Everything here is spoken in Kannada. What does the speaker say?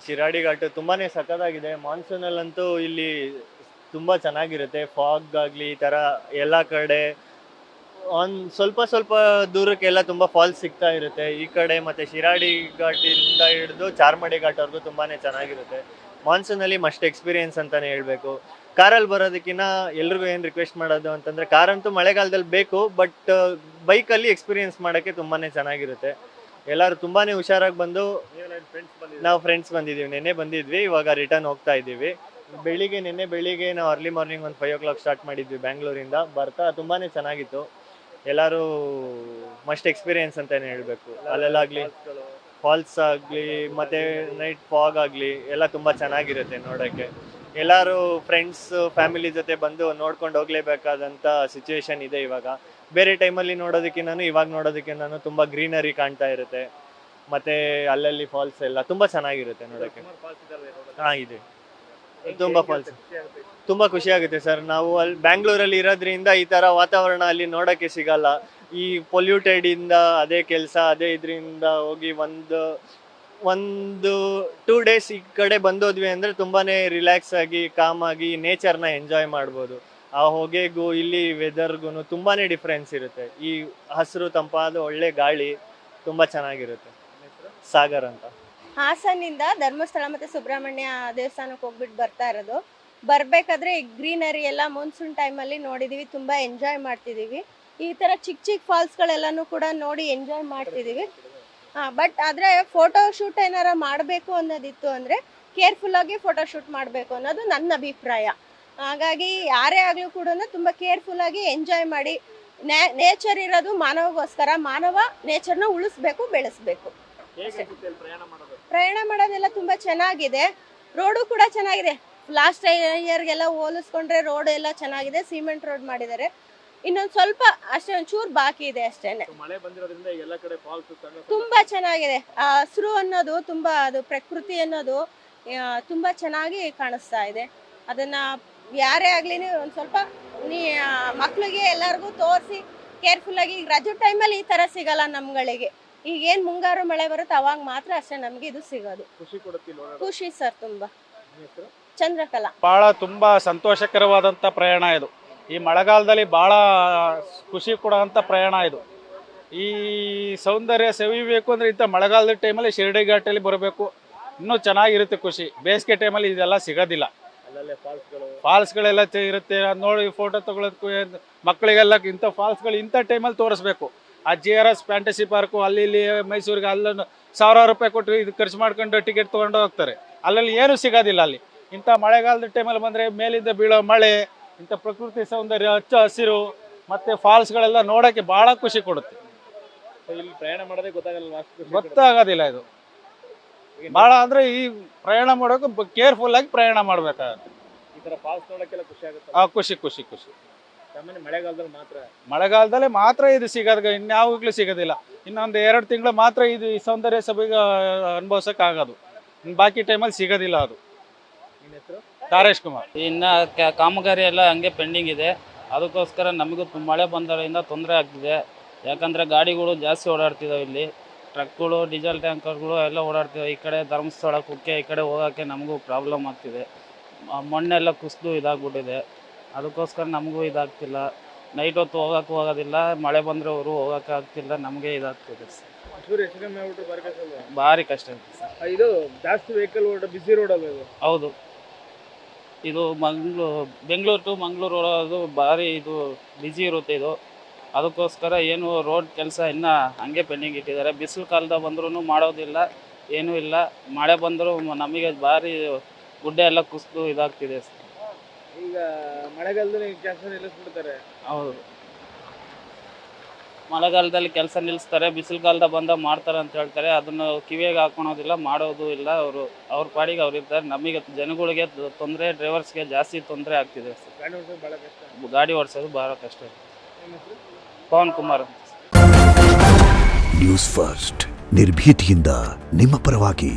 ಶಿರಾಡಿ ಘಾಟ್ ತುಂಬಾನೇ ಸಖತ್ತಾಗಿದೆ. ಮಾನ್ಸೂನಲ್ಲಂತೂ ಇಲ್ಲಿ ತುಂಬಾ ಚೆನ್ನಾಗಿರುತ್ತೆ. ಫಾಗ್ ಆಗಲಿ ಈ ಥರ ಎಲ್ಲ ಕಡೆ ಸ್ವಲ್ಪ ಸ್ವಲ್ಪ ದೂರಕ್ಕೆಲ್ಲ ತುಂಬ ಫಾಲ್ಸ್ ಸಿಗ್ತಾ ಇರುತ್ತೆ ಈ ಕಡೆ. ಮತ್ತು ಶಿರಾಡಿ ಘಾಟಿಂದ ಹಿಡಿದು ಚಾರ್ಮಡಿ ಘಾಟ್ವರೆಗೂ ತುಂಬಾ ಚೆನ್ನಾಗಿರುತ್ತೆ. ಮಾನ್ಸೂನಲ್ಲಿ ಮಸ್ಟ್ ಎಕ್ಸ್ಪೀರಿಯನ್ಸ್ ಅಂತಲೇ ಹೇಳಬೇಕು. ಕಾರಲ್ಲಿ ಬರೋದಕ್ಕಿಂತ ಎಲ್ರಿಗೂ ಏನು ರಿಕ್ವೆಸ್ಟ್ ಮಾಡೋದು ಅಂತಂದರೆ, ಕಾರಂತೂ ಮಳೆಗಾಲದಲ್ಲಿ ಬೇಕು, ಬಟ್ ಬೈಕಲ್ಲಿ ಎಕ್ಸ್ಪೀರಿಯನ್ಸ್ ಮಾಡೋಕ್ಕೆ ತುಂಬಾ ಚೆನ್ನಾಗಿರುತ್ತೆ. ಎಲ್ಲರೂ ತುಂಬಾ ಹುಷಾರಾಗಿ ಬಂದು, ನಾವು ಫ್ರೆಂಡ್ಸ್ ಬಂದಿದ್ದೀವಿ, ನೆನ್ನೆ ಬಂದಿದ್ವಿ, ಇವಾಗ ರಿಟರ್ನ್ ಹೋಗ್ತಾ ಇದ್ದೀವಿ. ನಿನ್ನೆ ಬೆಳಿಗ್ಗೆ ನಾವು ಅರ್ಲಿ ಮಾರ್ನಿಂಗ್ ಒಂದು 5 o'clock ಸ್ಟಾರ್ಟ್ ಮಾಡಿದ್ವಿ ಬ್ಯಾಂಗ್ಳೂರಿಂದ. ಬರ್ತಾ ತುಂಬಾ ಚೆನ್ನಾಗಿತ್ತು. ಎಲ್ಲರೂ ಮಸ್ಟ್ ಎಕ್ಸ್ಪೀರಿಯನ್ಸ್ ಅಂತಲೇ ಹೇಳಬೇಕು. ಅಲ್ಲೆಲ್ಲಾಗಲಿ ಫಾಲ್ಸ್ ಆಗಲಿ ಮತ್ತು ನೈಟ್ ಫಾಗ್ ಆಗಲಿ ಎಲ್ಲ ತುಂಬ ಚೆನ್ನಾಗಿರುತ್ತೆ ನೋಡೋಕ್ಕೆ. ಎಲ್ಲರೂ ಫ್ರೆಂಡ್ಸ್ ಫ್ಯಾಮಿಲಿ ಜೊತೆ ಬಂದು ನೋಡ್ಕೊಂಡು ಹೋಗಲೇಬೇಕಾದಂಥ ಸಿಚುವೇಶನ್ ಇದೆ ಇವಾಗ. ಬೇರೆ ಟೈಮಲ್ಲಿ ನೋಡೋದಕ್ಕಿಂತ ಇವಾಗ ನೋಡೋದಕ್ಕಿಂತ ತುಂಬ ಗ್ರೀನರಿ ಕಾಣ್ತಾ ಇರುತ್ತೆ. ಮತ್ತು ಅಲ್ಲಲ್ಲಿ ಫಾಲ್ಸ್ ಎಲ್ಲ ತುಂಬ ಚೆನ್ನಾಗಿರುತ್ತೆ ನೋಡೋಕ್ಕೆ. ಹಾಂ, ಇದೆ, ತುಂಬ ಫಾಲ್ಸ್. ತುಂಬ ಖುಷಿ ಆಗುತ್ತೆ ಸರ್. ನಾವು ಅಲ್ಲಿ ಬ್ಯಾಂಗ್ಳೂರಲ್ಲಿ ಇರೋದ್ರಿಂದ ಈ ಥರ ವಾತಾವರಣ ಅಲ್ಲಿ ನೋಡೋಕ್ಕೆ ಸಿಗಲ್ಲ. ಈ ಪೊಲ್ಯೂಟೆಡಿಂದ ಅದೇ ಕೆಲಸ ಅದೇ ಇದರಿಂದ ಹೋಗಿ ಒಂದು 2 days ಈ ಕಡೆ ಬಂದೋದ್ವಿ ಅಂದರೆ ತುಂಬಾ ರಿಲ್ಯಾಕ್ಸ್ ಆಗಿ ಕಾಮ್ ಆಗಿ ನೇಚರ್ನ ಎಂಜಾಯ್ ಮಾಡ್ಬೋದು. ಆ ಹೊಗೆಗೂ ಇಲ್ಲಿ ವೆದರ್ಗೂ ತುಂಬಾ ಡಿಫ್ರೆನ್ಸ್ ಇರುತ್ತೆ. ಈ ಹಸಿರು ತಂಪಾದ ಒಳ್ಳೆ ಗಾಳಿ ತುಂಬ ಚೆನ್ನಾಗಿರುತ್ತೆ. ಸಾಗರ್ ಅಂತ. ಹಾಸನಿಂದ ಧರ್ಮಸ್ಥಳ ಮತ್ತು ಸುಬ್ರಹ್ಮಣ್ಯ ದೇವಸ್ಥಾನಕ್ಕೆ ಹೋಗ್ಬಿಟ್ಟು ಬರ್ತಾ ಇರೋದು. ಬರಬೇಕಾದ್ರೆ ಈ ಗ್ರೀನರಿ ಎಲ್ಲ ಮಾನ್ಸೂನ್ ಟೈಮಲ್ಲಿ ನೋಡಿದ್ದೀವಿ, ತುಂಬ ಎಂಜಾಯ್ ಮಾಡ್ತಿದ್ದೀವಿ. ಈ ಥರ ಚಿಕ್ಕ ಚಿಕ್ಕ ಫಾಲ್ಸ್ಗಳೆಲ್ಲನೂ ಕೂಡ ನೋಡಿ ಎಂಜಾಯ್ ಮಾಡ್ತಿದ್ದೀವಿ. ಬಟ್ ಆದರೆ ಫೋಟೋ ಶೂಟ್ ಏನಾರ ಮಾಡಬೇಕು ಅನ್ನೋದಿತ್ತು ಅಂದರೆ ಕೇರ್ಫುಲ್ಲಾಗಿ ಫೋಟೋ ಶೂಟ್ ಮಾಡಬೇಕು ಅನ್ನೋದು ನನ್ನ ಅಭಿಪ್ರಾಯ. ಹಾಗಾಗಿ ಯಾರೇ ಆಗಲೂ ಕೂಡ ತುಂಬ ಕೇರ್ಫುಲ್ಲಾಗಿ ಎಂಜಾಯ್ ಮಾಡಿ. ನೇಚರ್ ಇರೋದು ಮಾನವಗೋಸ್ಕರ, ಮಾನವ ನೇಚರ್ನ ಉಳಿಸ್ಬೇಕು, ಬೆಳೆಸ್ಬೇಕು. ಪ್ರಯಾಣ ಮಾಡೋದೆಲ್ಲ ತುಂಬ ಚೆನ್ನಾಗಿದೆ. ರೋಡು ಕೂಡ ಚೆನ್ನಾಗಿದೆ. ಲಾಸ್ಟ್ ಇಯರ್ಗೆಲ್ಲ ಹೋಲಿಸ್ಕೊಂಡ್ರೆ ರೋಡ್ ಎಲ್ಲ ಚೆನ್ನಾಗಿದೆ. ಸಿಮೆಂಟ್ ರೋಡ್ ಮಾಡಿದ್ದಾರೆ. ಇನ್ನೊಂದು ಸ್ವಲ್ಪ ಅಷ್ಟೇ, ಒಂಚೂರು ಬಾಕಿ ಇದೆ ಅಷ್ಟೇನೆ. ತುಂಬಾ ಚೆನ್ನಾಗಿದೆ. ಹಸಿರು ಅನ್ನೋದು ತುಂಬಾ, ಅದು ಪ್ರಕೃತಿ ಅನ್ನೋದು ತುಂಬಾ ಚೆನ್ನಾಗಿ ಕಾಣಿಸ್ತಾ ಇದೆ. ಅದನ್ನ ಯಾರೇ ಆಗ್ಲಿ ಒಂದು ಸ್ವಲ್ಪ ಮಕ್ಳಿಗೆ ಎಲ್ಲರಿಗೂ ತೋರಿಸಿ ಕೇರ್ಫುಲ್ ಆಗಿ. ಈಗ ರಜೆ ಟೈಮಲ್ಲಿ ಈ ತರ ಸಿಗಲ್ಲ ನಮ್ಗಳಿಗೆ. ಈಗ ಏನ್ ಮುಂಗಾರು ಮಳೆ ಬರುತ್ತೆ ಅವಾಗ ಮಾತ್ರ ಅಷ್ಟೇ ನಮ್ಗೆ ಇದು ಸಿಗೋದು. ಖುಷಿ ಸರ್, ತುಂಬಾ. ಚಂದ್ರಕಲಾ. ಬಹಳ ತುಂಬಾ ಸಂತೋಷಕರವಾದಂತ ಪ್ರಯಾಣ ಇದು. ಈ ಮಳೆಗಾಲದಲ್ಲಿ ಬಹಳ ಖುಷಿ ಕೊಡುವಂಥ ಪ್ರಯಾಣ ಇದು. ಈ ಸೌಂದರ್ಯ ಸವಿಬೇಕು ಅಂದರೆ ಇಂಥ ಮಳೆಗಾಲದ ಟೈಮಲ್ಲಿ ಶಿರಡಿ ಘಾಟಲ್ಲಿ ಬರಬೇಕು, ಇನ್ನೂ ಚೆನ್ನಾಗಿರುತ್ತೆ ಖುಷಿ. ಬೇಸಿಗೆ ಟೈಮಲ್ಲಿ ಇದೆಲ್ಲ ಸಿಗೋದಿಲ್ಲ. ಫಾಲ್ಸ್ಗಳೆಲ್ಲ ಇರುತ್ತೆ, ಅದು ನೋಡಿ ಫೋಟೋ ತಗೊಳ್ಳೋದಕ್ಕೂ ಮಕ್ಕಳಿಗೆಲ್ಲ ಇಂಥ ಫಾಲ್ಸ್ಗಳು ಇಂಥ ಟೈಮಲ್ಲಿ ತೋರಿಸ್ಬೇಕು. ಆ GRS ಫ್ಯಾಂಟಸಿ ಪಾರ್ಕು ಅಲ್ಲಿ ಇಲ್ಲಿ ಮೈಸೂರಿಗೆ ಅಲ್ಲೊಂದು 1000 ರೂಪಾಯಿ ಕೊಟ್ಟು ಇದು ಖರ್ಚು ಮಾಡ್ಕೊಂಡು ಟಿಕೆಟ್ ತೊಗೊಂಡು ಹೋಗ್ತಾರೆ. ಅಲ್ಲಲ್ಲಿ ಏನೂ ಸಿಗೋದಿಲ್ಲ. ಅಲ್ಲಿ ಇಂಥ ಮಳೆಗಾಲದ ಟೈಮಲ್ಲಿ ಬಂದರೆ ಮೇಲಿಂದ ಬೀಳೋ ಮಳೆ, ಇಂಥ ಪ್ರಕೃತಿ ಸೌಂದರ್ಯ, ಹಚ್ಚ ಹಸಿರು ಮತ್ತು ಫಾಲ್ಸ್ಗಳೆಲ್ಲ ನೋಡೋಕ್ಕೆ ಭಾಳ ಖುಷಿ ಕೊಡುತ್ತೆ. ಇಲ್ಲಿ ಪ್ರಯಾಣ ಮಾಡೋದೇ ಗೊತ್ತಾಗೋದಿಲ್ಲ ಇದು ಭಾಳ. ಅಂದರೆ ಈ ಪ್ರಯಾಣ ಮಾಡೋಕೆ ಕೇರ್ಫುಲ್ಲಾಗಿ ಪ್ರಯಾಣ ಮಾಡಬೇಕಾಗುತ್ತೆ. ಈ ಥರ ಫಾಲ್ಸ್ ನೋಡೋಕ್ಕೆಲ್ಲ ಖುಷಿ ಆಗುತ್ತೆ. ಖುಷಿ ಖುಷಿ ಖುಷಿ. ಸಾಮಾನ್ಯ ಮಳೆಗಾಲದಲ್ಲಿ ಮಾತ್ರ ಇದು ಸಿಗೋದು, ಇನ್ಯಾವಾಗಲೂ ಸಿಗೋದಿಲ್ಲ. ಇನ್ನೊಂದು 2 ತಿಂಗಳು ಮಾತ್ರ ಇದು ಈ ಸೌಂದರ್ಯ ಸಭೆಗೆ ಅನುಭವಿಸೋಕ್ಕಾಗೋದು. ಬಾಕಿ ಟೈಮಲ್ಲಿ ಸಿಗೋದಿಲ್ಲ ಅದು. ತಾರೇಶ್ ಕುಮಾರ್. ಇನ್ನು ಕಾಮಗಾರಿ ಎಲ್ಲ ಹಂಗೆ ಪೆಂಡಿಂಗ್ ಇದೆ. ಅದಕ್ಕೋಸ್ಕರ ನಮಗೂ ಮಳೆ ಬಂದರಿಂದ ತೊಂದರೆ ಆಗ್ತಿದೆ. ಯಾಕಂದರೆ ಗಾಡಿಗಳು ಜಾಸ್ತಿ ಓಡಾಡ್ತಿದ್ದಾವೆ. ಇಲ್ಲಿ ಟ್ರಕ್ಗಳು, ಡೀಸೆಲ್ ಟ್ಯಾಂಕರ್ಗಳು ಎಲ್ಲ ಓಡಾಡ್ತಿದ್ದಾವೆ. ಈ ಕಡೆ ಧರ್ಮಸ್ಥಳ, ಕುಕ್ಕೆ ಈ ಕಡೆ ಹೋಗೋಕ್ಕೆ ನಮಗೂ ಪ್ರಾಬ್ಲಮ್ ಆಗ್ತಿದೆ. ಮಣ್ಣೆಲ್ಲ ಕುಸಿದು ಇದಾಗ್ಬಿಟ್ಟಿದೆ. ಅದಕ್ಕೋಸ್ಕರ ನಮಗೂ ಇದಾಗ್ತಿಲ್ಲ. ನೈಟ್ ಹೊತ್ತು ಹೋಗೋಕ್ಕೂ ಆಗೋದಿಲ್ಲ, ಮಳೆ ಬಂದರೆ ಅವರು ಹೋಗೋಕ್ಕೆ ಆಗ್ತಿಲ್ಲ. ನಮಗೆ ಇದಾಗ್ತಿದೆ ಸರ್. ಭಾರಿ ಕಷ್ಟ ಇದೆ ಸರ್. ಇದು ಜಾಸ್ತಿ ವೆಹಿಕಲ್ ಬಿಸಿ ರೋಡ್ ಅಲ್ಲ ಇದು? ಹೌದು. ಇದು ಬೆಂಗಳೂರು ಟು ಮಂಗಳೂರು ರೋಡದು ಭಾರಿ ಇದು ಬಿಸಿ ಇರುತ್ತೆ ಇದು. ಅದಕ್ಕೋಸ್ಕರ ಏನು ರೋಡ್ ಕೆಲಸ ಇನ್ನೂ ಹಂಗೆ ಪೆಂಡಿಂಗ್ ಇಟ್ಟಿದ್ದಾರೆ. ಬಿಸಿಲು ಕಾಲದ ಬಂದ್ರೂ ಮಾಡೋದಿಲ್ಲ, ಏನೂ ಇಲ್ಲ. ಮಳೆ ಬಂದರೂ ನಮಗೆ ಭಾರಿ ಗುಡ್ಡೆ ಎಲ್ಲ ಕುಸಿದು ಇದಾಗ್ತಿದೆ ಸರ್. ಈಗ ಮಳೆಗಾಲದಲ್ಲಿ ಕೆಲಸ ನಿಲ್ಲಿಸ್ಬಿಡ್ತಾರೆ. ಹೌದು, ಮಳೆಗಾಲದಲ್ಲಿ ಕೆಲಸ ನಿಲ್ಲಿಸ್ತಾರೆ, ಬಿಸಿಲು ಕಾಲದ ಬಂದಾಗ ಮಾಡ್ತಾರೆ ಅಂತ ಹೇಳ್ತಾರೆ. ಅದನ್ನು ಕಿವಿಯಾಗಿ ಹಾಕೊಳೋದಿಲ್ಲ, ಮಾಡೋದು ಇಲ್ಲ. ಅವ್ರ ಪಾಡಿಗೆ ಅವ್ರು ಇರ್ತಾರೆ. ನಮಗೆ ಜನಗಳಿಗೆ ತೊಂದರೆ, ಡ್ರೈವರ್ಸ್ಗೆ ಜಾಸ್ತಿ ತೊಂದರೆ ಆಗ್ತಿದೆ ಸರ್. ಗಾಡಿ ಓಡಿಸೋದು ಭಾಳ ಕಷ್ಟ ಇದೆ. ಪವನ್ ಕುಮಾರ್. ನ್ಯೂಸ್ ಫಸ್ಟ್, ನಿರ್ಭೀತಿಯಿಂದ ನಿಮ್ಮ ಪರವಾಗಿ.